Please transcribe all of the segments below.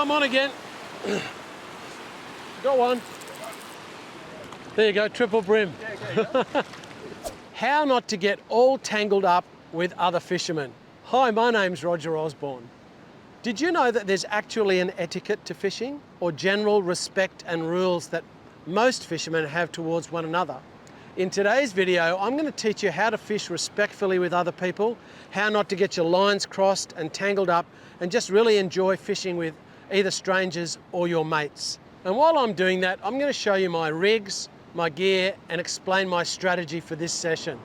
Oh, I'm on again. Got one. There you go, triple brim. How not to get all tangled up with other fishermen. Hi, my name's Roger Osborne. Did you know that there's actually an etiquette to fishing, or general respect and rules that most fishermen have towards one another? In today's video, I'm going to teach you how to fish respectfully with other people, how not to get your lines crossed and tangled up, and just really enjoy fishing with either strangers or your mates. And while I'm doing that, I'm going to show you my rigs, my gear, and explain my strategy for this session.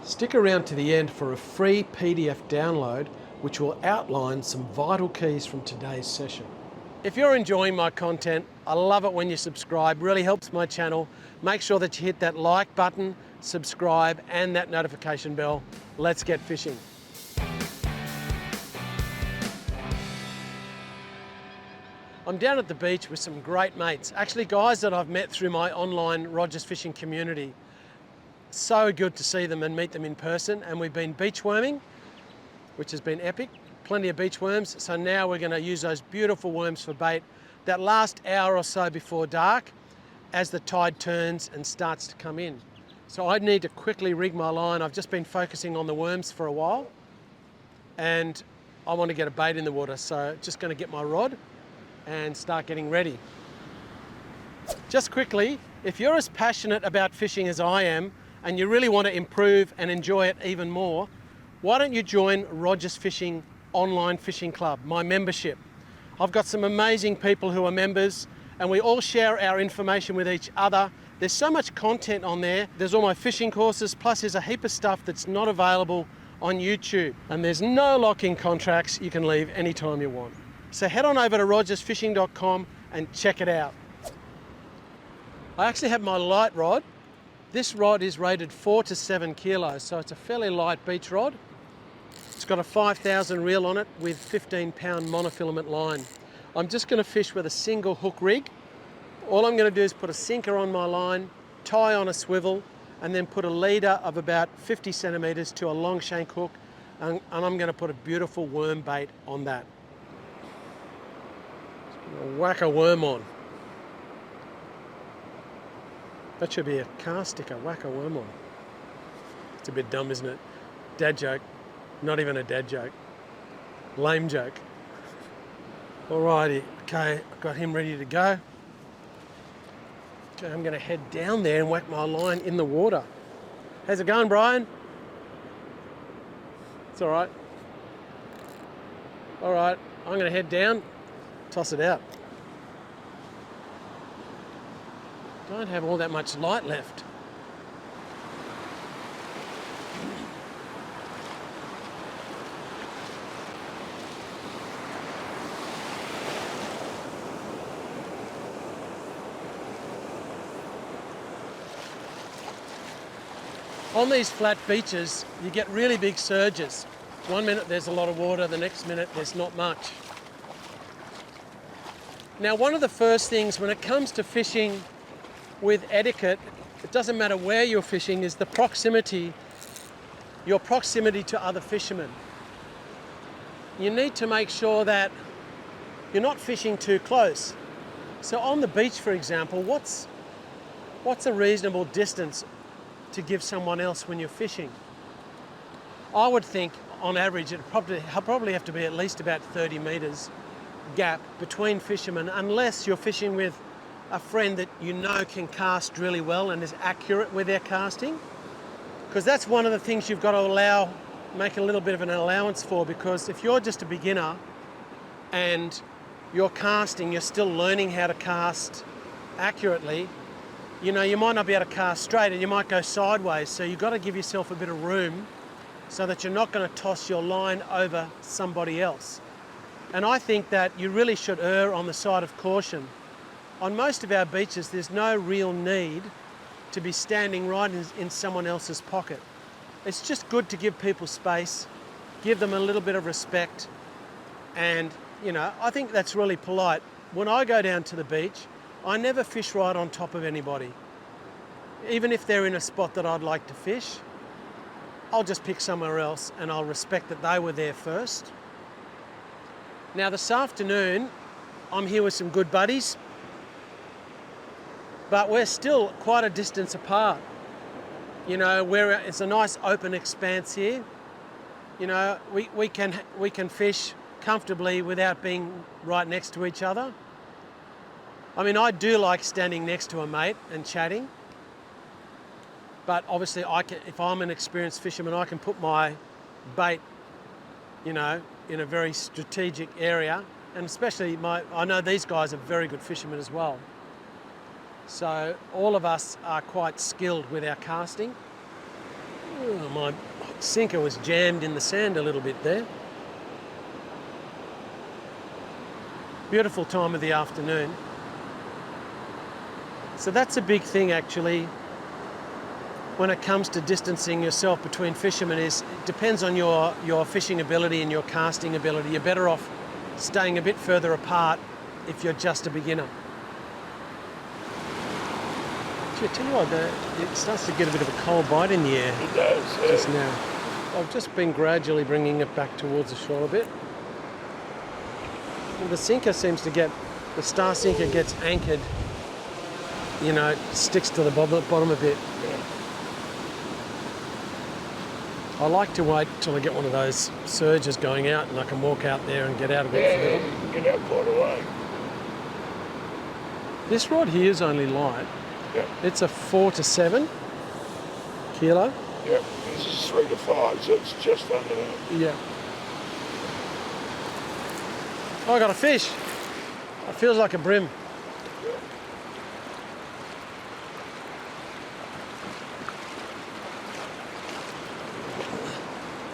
Stick around to the end for a free PDF download which will outline some vital keys from today's session. If you're enjoying my content, I love it when you subscribe, really helps my channel. Make sure that you hit that like button, subscribe, and that notification bell. Let's get fishing. I'm down at the beach with some great mates, actually guys that I've met through my online Rogers Fishing community. So good to see them and meet them in person, and we've been beach worming, which has been epic. Plenty of beach worms, so now we're going to use those beautiful worms for bait that last hour or so before dark as the tide turns and starts to come in. So I need to quickly rig my line. I've just been focusing on the worms for a while and I want to get a bait in the water, so just going to get my rod and start getting ready. Just quickly, if you're as passionate about fishing as I am and you really want to improve and enjoy it even more, why don't you join Rogers Fishing Online Fishing Club, my membership. I've got some amazing people who are members and we all share our information with each other. There's so much content on there. There's all my fishing courses, plus there's a heap of stuff that's not available on YouTube. And there's no lock-in contracts. You can leave anytime you want. So head on over to rogersfishing.com and check it out. I actually have my light rod. This rod is rated 4 to 7 kilos, so it's a fairly light beach rod. It's got a 5,000 reel on it with 15-pound monofilament line. I'm just going to fish with a single hook rig. All I'm going to do is put a sinker on my line, tie on a swivel, and then put a leader of about 50 centimeters to a long shank hook, and I'm going to put a beautiful worm bait on that. Whack a worm on. That should be a cast sticker, whack a worm on. It's a bit dumb, isn't it? Dad joke. Not even a dad joke. Lame joke. Alrighty, okay, I've got him ready to go. Okay, I'm gonna head down there and whack my line in the water. How's it going, Brian? It's all right. All right, I'm gonna head down, toss it out. Don't have all that much light left. On these flat beaches, you get really big surges. 1 minute there's a lot of water, the next minute there's not much. Now, one of the first things when it comes to fishing with etiquette, it doesn't matter where you're fishing, is the proximity, your proximity to other fishermen. You need to make sure that you're not fishing too close. So on the beach, for example, what's a reasonable distance to give someone else when you're fishing? I would think on average it'd probably have to be at least about 30 meters gap between fishermen, unless you're fishing with a friend that you know can cast really well and is accurate with their casting. Because that's one of the things you've got to make a little bit of an allowance for, because if you're just a beginner and you're casting, you're still learning how to cast accurately, you know, you might not be able to cast straight and you might go sideways. So you've got to give yourself a bit of room so that you're not going to toss your line over somebody else. And I think that you really should err on the side of caution. On most of our beaches, there's no real need to be standing right in someone else's pocket. It's just good to give people space, give them a little bit of respect. And, you know, I think that's really polite. When I go down to the beach, I never fish right on top of anybody. Even if they're in a spot that I'd like to fish, I'll just pick somewhere else and I'll respect that they were there first. Now this afternoon, I'm here with some good buddies, but we're still quite a distance apart. You know, it's a nice open expanse here. You know, we can fish comfortably without being right next to each other. I mean, I do like standing next to a mate and chatting, but obviously if I'm an experienced fisherman, I can put my bait, you know, in a very strategic area, and especially I know these guys are very good fishermen as well. So all of us are quite skilled with our casting. Oh, my sinker was jammed in the sand a little bit there. Beautiful time of the afternoon. So that's a big thing actually when it comes to distancing yourself between fishermen. It depends on your fishing ability and your casting ability. You're better off staying a bit further apart if you're just a beginner. I tell you what, it starts to get a bit of a cold bite in the air. It does, yeah. Just now. I've just been gradually bringing it back towards the shore a bit. And the sinker seems to the star sinker gets anchored, you know, it sticks to the bottom a bit. Yeah. I like to wait till I get one of those surges going out and I can walk out there and get out a bit further. Yeah, you can get out quite a way. This rod here is only light. Yeah. It's a 4 to 7 kilo. Yeah, this is 3 to 5, so it's just under that. Yeah. Oh, I got a fish. It feels like a brim. Yeah.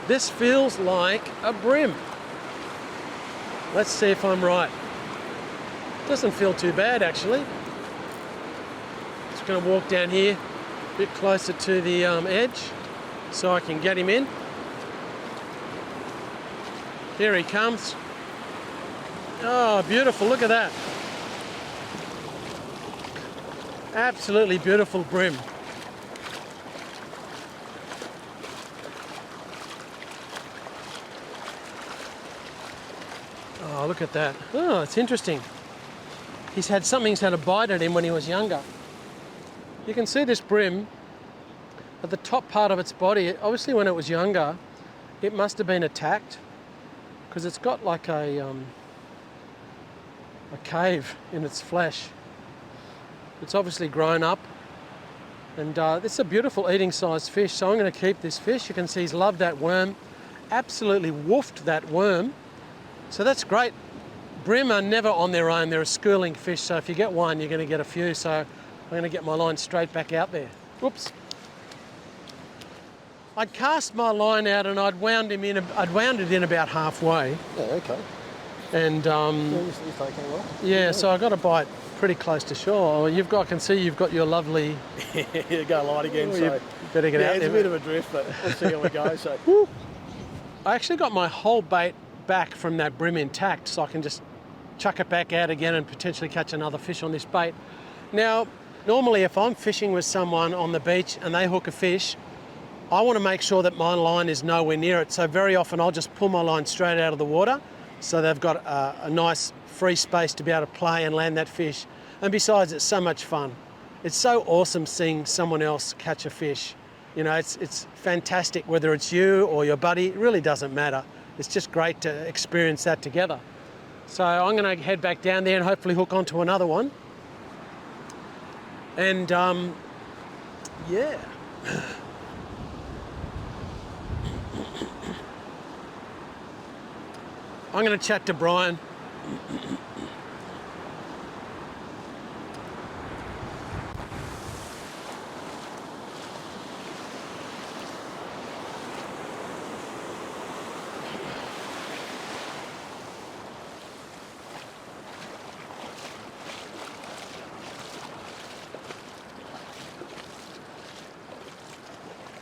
This feels like a brim. Let's see if I'm right. Doesn't feel too bad actually. Just going to walk down here a bit closer to the edge so I can get him in. Here he comes. Oh, beautiful, look at that. Absolutely beautiful brim. Oh, look at that. Oh, it's interesting. Something's had a bite at him when he was younger. You can see this brim at the top part of its body. Obviously when it was younger, it must have been attacked because it's got like a cave in its flesh. It's obviously grown up, and this is a beautiful eating sized fish, so I'm going to keep this fish. You can see he's loved that worm, absolutely woofed that worm, so that's great. Brim are never on their own, they're a schooling fish, so if you get one you're going to get a few, so I'm going to get my line straight back out there. Whoops. I'd cast my line out and I'd wound it in about halfway. Yeah, okay. And yeah, so I got a bite pretty close to shore. I can see you've got your lovely. You go light again, so you better get out there. It's a bit of a drift, but we'll see how we go. So I actually got my whole bait back from that brim intact, so I can just chuck it back out again and potentially catch another fish on this bait. Now, normally if I'm fishing with someone on the beach and they hook a fish, I want to make sure that my line is nowhere near it. So very often I'll just pull my line straight out of the water, so they've got a nice free space to be able to play and land that fish. And besides, it's so much fun. It's so awesome seeing someone else catch a fish. You know, it's fantastic, whether it's you or your buddy, it really doesn't matter. It's just great to experience that together. So I'm going to head back down there and hopefully hook onto another one. And yeah. I'm going to chat to Brian.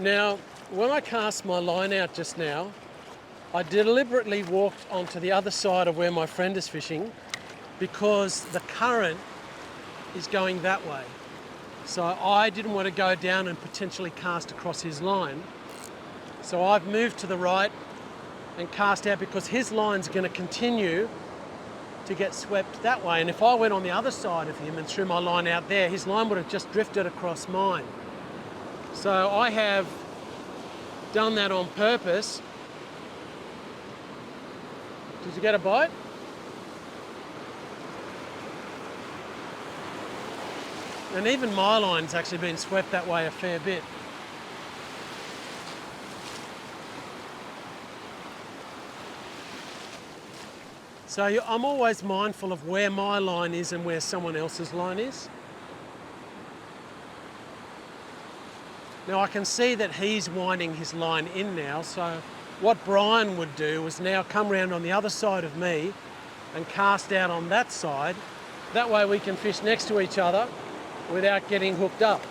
Now, when I cast my line out just now, I deliberately walked onto the other side of where my friend is fishing because the current is going that way. So I didn't want to go down and potentially cast across his line. So I've moved to the right and cast out because his line's going to continue to get swept that way. And if I went on the other side of him and threw my line out there, his line would have just drifted across mine. So I have done that on purpose. Did you get a bite? And even my line's actually been swept that way a fair bit. So I'm always mindful of where my line is and where someone else's line is. Now I can see that he's winding his line in now, so what Brian would do was now come round on the other side of me and cast out on that side. That way we can fish next to each other without getting hooked up.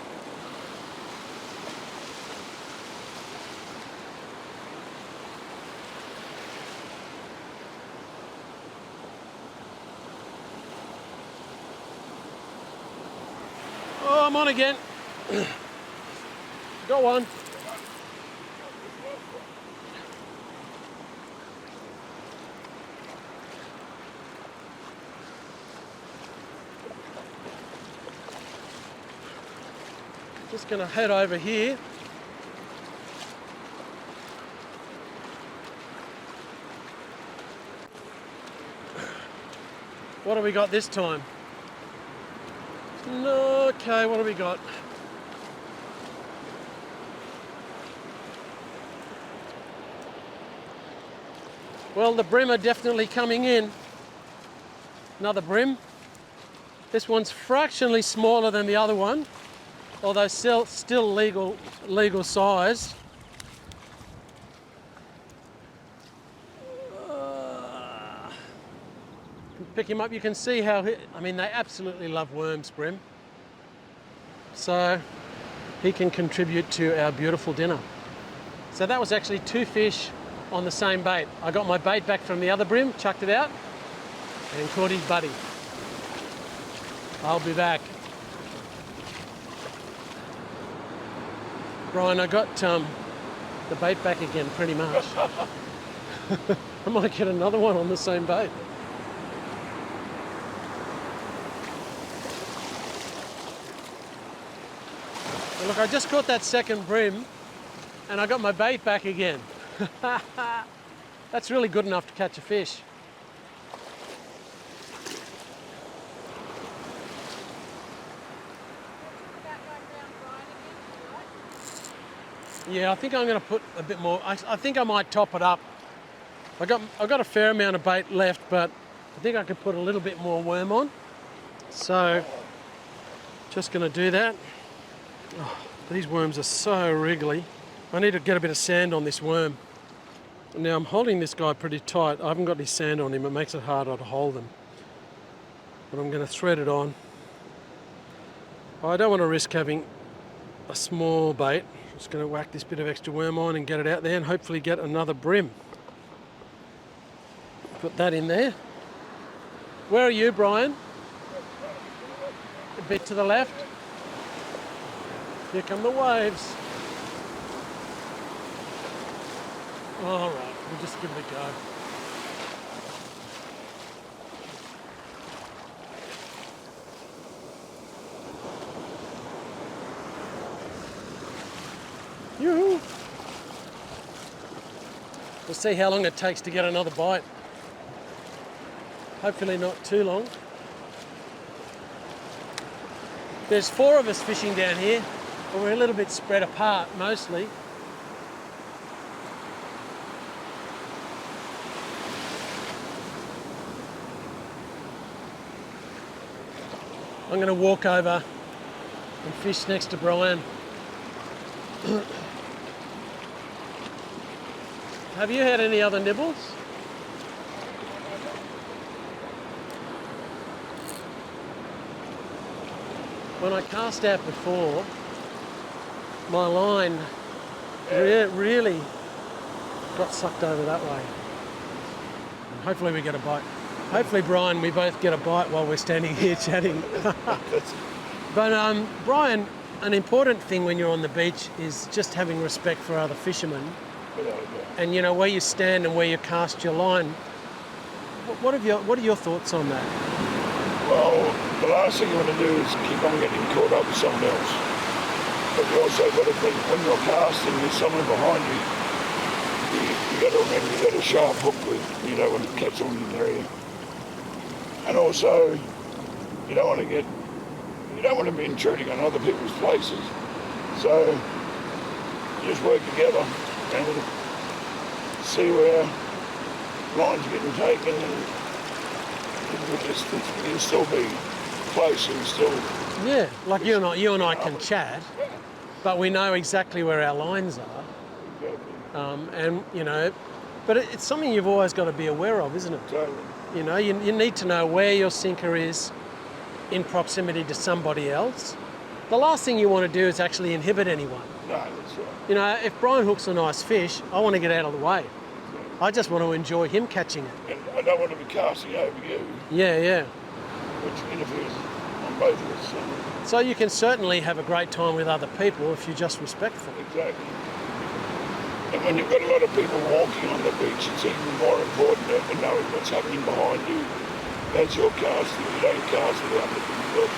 Oh, I'm on again. Go on. Just going to head over here. What have we got this time? No, okay, what have we got? Well, the brim are definitely coming in. Another brim. This one's fractionally smaller than the other one, although still legal size. Pick him up, you can see how, I mean, they absolutely love worms, brim. So he can contribute to our beautiful dinner. So that was actually 2 fish on the same bait. I got my bait back from the other brim, chucked it out, and caught his buddy. I'll be back. Brian, I got the bait back again, pretty much. I might get another one on the same bait. Well, look, I just caught that second brim, and I got my bait back again. That's really good enough to catch a fish. Yeah, I think I'm going to put a bit more. I think I might top it up. I've got a fair amount of bait left, but I think I could put a little bit more worm on. So, just going to do that. Oh, these worms are so wriggly. I need to get a bit of sand on this worm. Now I'm holding this guy pretty tight. I haven't got any sand on him. It makes it harder to hold him. But I'm going to thread it on. I don't want to risk having a small bait. I'm just going to whack this bit of extra worm on and get it out there and hopefully get another brim. Put that in there. Where are you, Brian? A bit to the left. Here come the waves. All right, we'll just give it a go. Yoo-hoo. We'll see how long it takes to get another bite. Hopefully not too long. There's 4 of us fishing down here, but we're a little bit spread apart mostly. I'm going to walk over and fish next to Brian. Have you had any other nibbles? When I cast out before, my line really got sucked over that way. And hopefully we get a bite. Hopefully, Brian, we both get a bite while we're standing here chatting. But Brian, an important thing when you're on the beach is just having respect for other fishermen. And you know, where you stand and where you cast your line. What are your thoughts on that? Well, the last thing you want to do is keep on getting caught up with someone else. But you also got to think, when you're casting, there's someone behind you. You got to remember, you got a sharp hook with. You don't want to catch them in your area. And also, you don't want to be intruding on other people's places. So you just work together and see where lines are getting taken, and we can still be close and still. Yeah, like you and I can chat, but we know exactly where our lines are. Exactly. And you know, but it's something you've always got to be aware of, isn't it? Totally. You know, you need to know where your sinker is in proximity to somebody else. The last thing you want to do is actually inhibit anyone. No, that's right. You know, if Brian hooks a nice fish, I want to get out of the way. I just want to enjoy him catching it. And I don't want to be casting over you, Yeah. which interferes on both of us. So you can certainly have a great time with other people if you're just respectful. Exactly. And when you've got a lot of people walking on the beach, it's even more important to knowing what's happening behind you. That's your casting. You don't cast without looking good.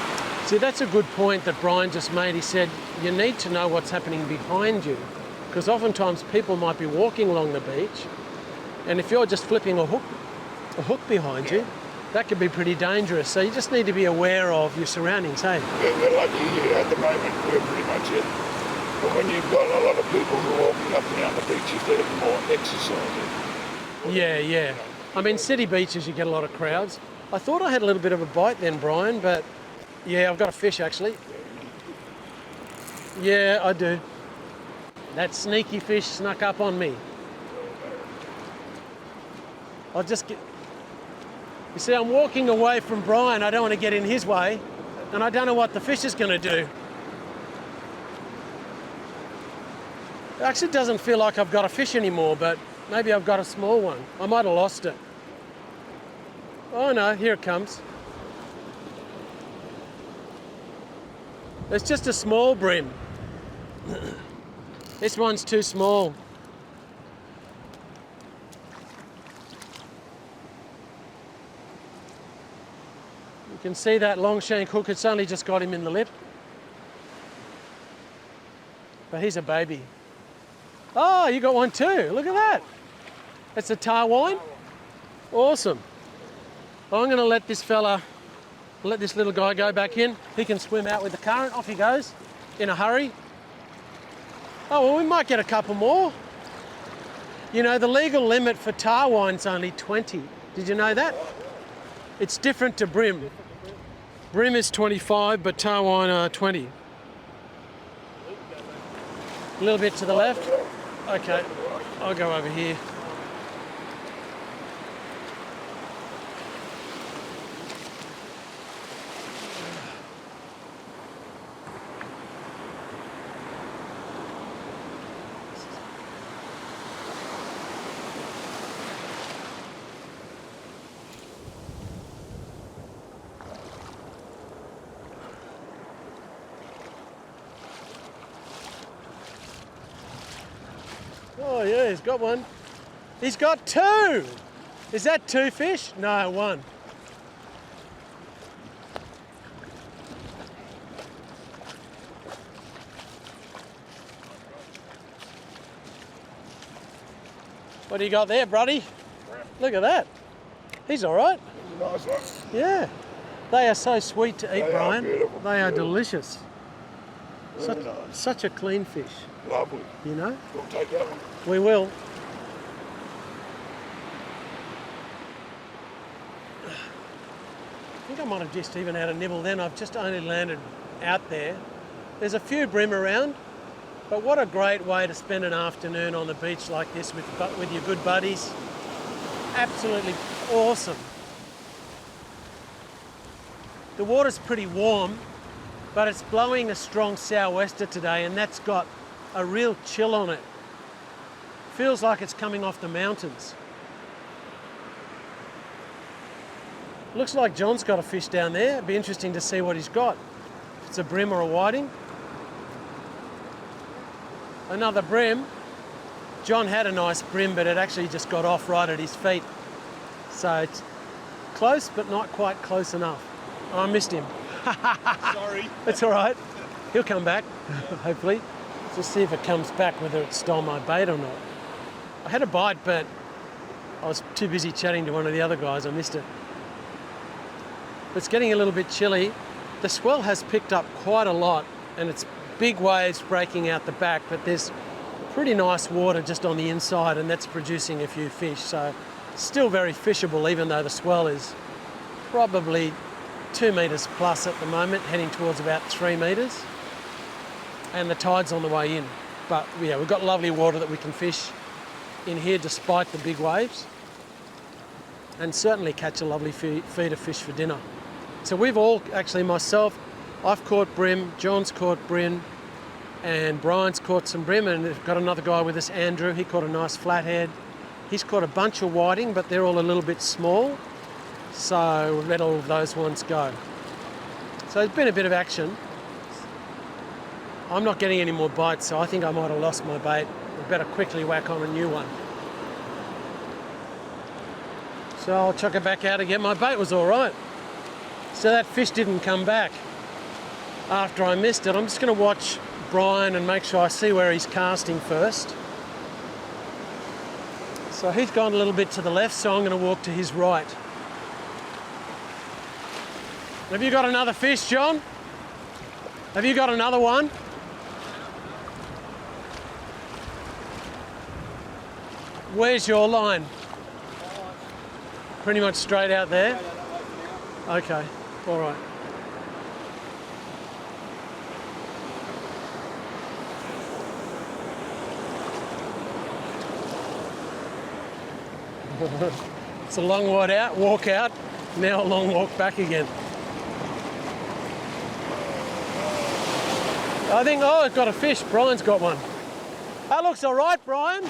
See, that's a good point that Brian just made. He said, you need to know what's happening behind you, because oftentimes people might be walking along the beach, and if you're just flipping a hook behind you, that could be pretty dangerous. So you just need to be aware of your surroundings, hey? We're lucky here at the moment, we're pretty much it. But when you've got a lot of people who are walking up and down the beach, you've got more exercise. Yeah. I mean, city beaches, you get a lot of crowds. I thought I had a little bit of a bite then, Brian, but yeah, I've got a fish actually. Yeah, I do. That sneaky fish snuck up on me. I'll just get... You see, I'm walking away from Brian. I don't want to get in his way, and I don't know what the fish is going to do. It actually doesn't feel like I've got a fish anymore, but maybe I've got a small one. I might have lost it. Oh no, here it comes. It's just a small brim. This one's too small. You can see that long shank hook, it's only just got him in the lip. But he's a baby. Oh, you got one too. Look at that. It's a tarwine. Awesome. I'm going to let this little guy go back in. He can swim out with the current. Off he goes in a hurry. Oh, well, we might get a couple more. You know, the legal limit for tarwine's only 20. Did you know that? It's different to brim. Brim is 25, but tarwine are 20. A little bit to the left. Okay, I'll go over here. Oh yeah, he's got one. He's got two! Is that two fish? No, one. What do you got there, Bruddy? Look at that. He's all right. Nice one. Yeah. They are so sweet to eat, They are Brian. beautiful, They are beautiful. delicious. Very nice. Such a clean fish, Lovely. you know? We'll take that one. We will. I think I might have just even had a nibble then. I've just only landed out there. There's a few brim around, but what a great way to spend an afternoon on the beach like this with your good buddies. Absolutely awesome. The water's pretty warm, but it's blowing a strong sou'wester today, and that's got a real chill on it. Feels like it's coming off the mountains. Looks like John's got a fish down there. It'd be interesting to see what he's got. If it's a brim or a whiting. Another brim. John had a nice brim, but it actually just got off right at his feet. So Close, but not quite close enough. Oh, I missed him. Sorry. It's all right. He'll come back, hopefully. Let's see if it comes back, whether it stole my bait or not. I had a bite, but I was too busy chatting to one of the other guys. I missed it. It's getting a little bit chilly. The swell has picked up quite a lot, and it's big waves breaking out the back, but there's pretty nice water just on the inside, and that's producing a few fish. So still very fishable, even though the swell is probably 2 metres plus at the moment, heading towards about 3 metres. And the tide's on the way in. But yeah, we've got lovely water that we can fish in here despite the big waves, and certainly catch a lovely feed of fish for dinner. So we've all, actually myself, I've caught brim, John's caught brim, and Brian's caught some brim, and we've got another guy with us, Andrew. He caught a nice flathead. He's caught a bunch of whiting, but they're all a little bit small, so we've let all of those ones go. So it's been a bit of action. I'm not getting any more bites, so I think I might have lost my bait. We better quickly whack on a new one. So I'll chuck it back out again. My bait was all right. So that fish didn't come back after I missed it. I'm just going to watch Brian and make sure I see where he's casting first. So he's gone a little bit to the left, so I'm going to walk to his right. Have you got another fish, John? Have you got another one? Where's your line? Pretty much straight out there? Okay, all right. It's a long walk out, now a long walk back again. I think, oh, I've got a fish. Brian's got one. That looks all right, Brian.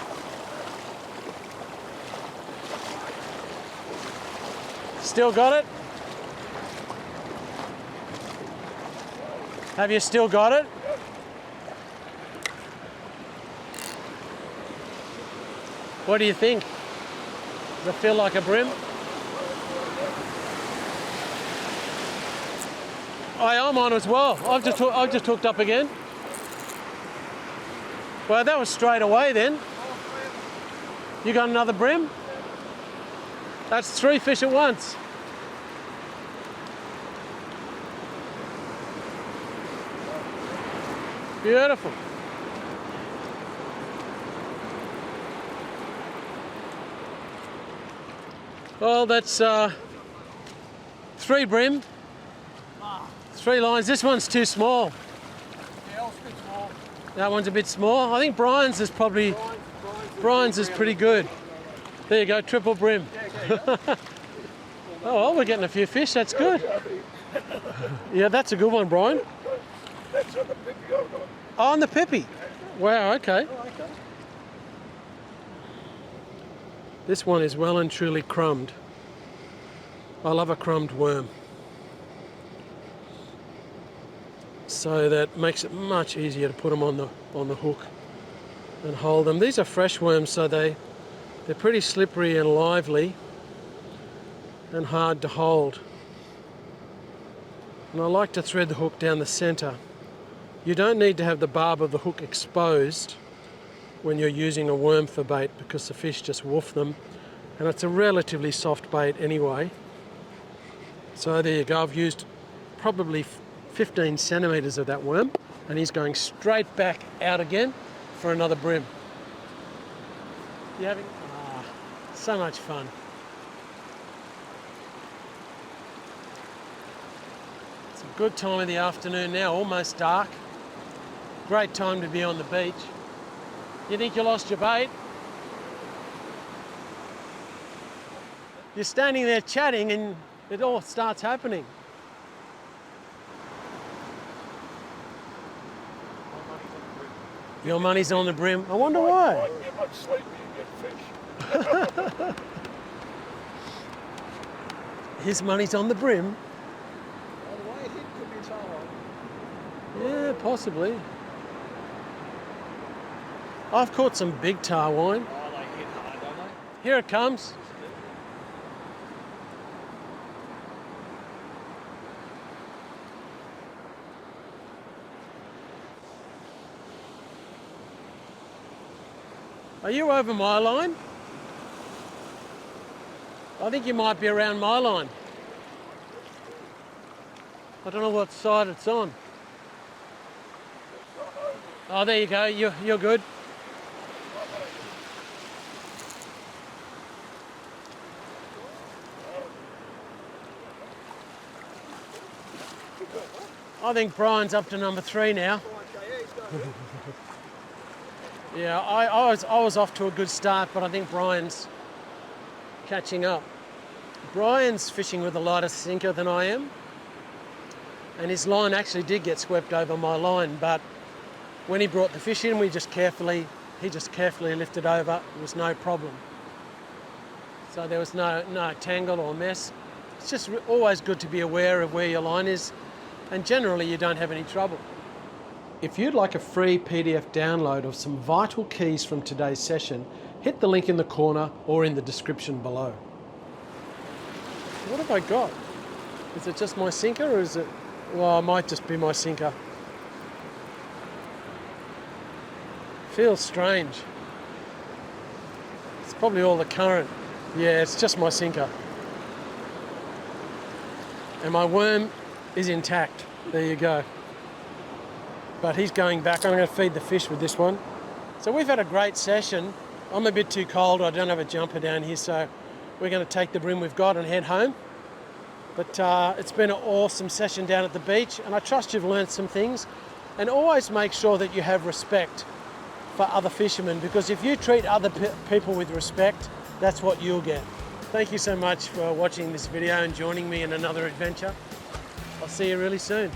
Still got it? Have you still got it? What do you think? Does it feel like a brim? I'm on as well. I've just hooked up again. Well, that was straight away then. You got another brim? That's 3 fish at once. Beautiful. Well, that's 3 brim, 3 lines. This one's too small. Yeah, that was a bit small. That one's a bit small. I think Brian's is probably, Brian's is pretty good. There you go, triple brim. Oh, well, we're getting a few fish, that's good. Yeah, that's a good one, Brian. That's on the pippy I've got. Oh, on the pippy. Wow, okay. This one is well and truly crumbed. I love a crumbed worm. So that makes it much easier to put them on the hook and hold them. These are fresh worms, so they're pretty slippery and lively and hard to hold. And I like to thread the hook down the centre. You don't need to have the barb of the hook exposed when you're using a worm for bait, because the fish just woof them, and it's a relatively soft bait anyway. So there you go, I've used probably 15 centimetres of that worm, and he's going straight back out again for another brim. You having so much fun. It's a good time of the afternoon now, almost dark. Great time to be on the beach. You think you lost your bait? You're standing there chatting and it all starts happening. Your money's on the brim. I wonder why. I get much sleep when you get fish. His money's on the brim. By the way it hit could be a tar line. Yeah, possibly. I've caught some big tar wine. Oh, they hit hard, don't they? Here it comes. Are you over my line? I think you might be around my line. I don't know what side it's on. Oh, there you go. You're good. I think Brian's up to number 3 now. Yeah, I was off to a good start, but I think Brian's catching up. Brian's fishing with a lighter sinker than I am, and his line actually did get swept over my line, but when he brought the fish in, he just carefully lifted over. It was no problem. So there was no tangle or mess. It's just always good to be aware of where your line is, and generally you don't have any trouble. If you'd like a free PDF download of some vital keys from today's session, hit the link in the corner or in the description below. What have I got? Is it just my sinker, or is it... Well, it might just be my sinker. Feels strange. It's probably all the current. Yeah, it's just my sinker. And my worm is intact. There you go. But he's going back. I'm going to feed the fish with this one. So we've had a great session. I'm a bit too cold. I don't have a jumper down here, so we're going to take the brim we've got and head home. But it's been an awesome session down at the beach, and I trust you've learned some things. And always make sure that you have respect for other fishermen, because if you treat other people with respect, that's what you'll get. Thank you so much for watching this video and joining me in another adventure. I'll see you really soon.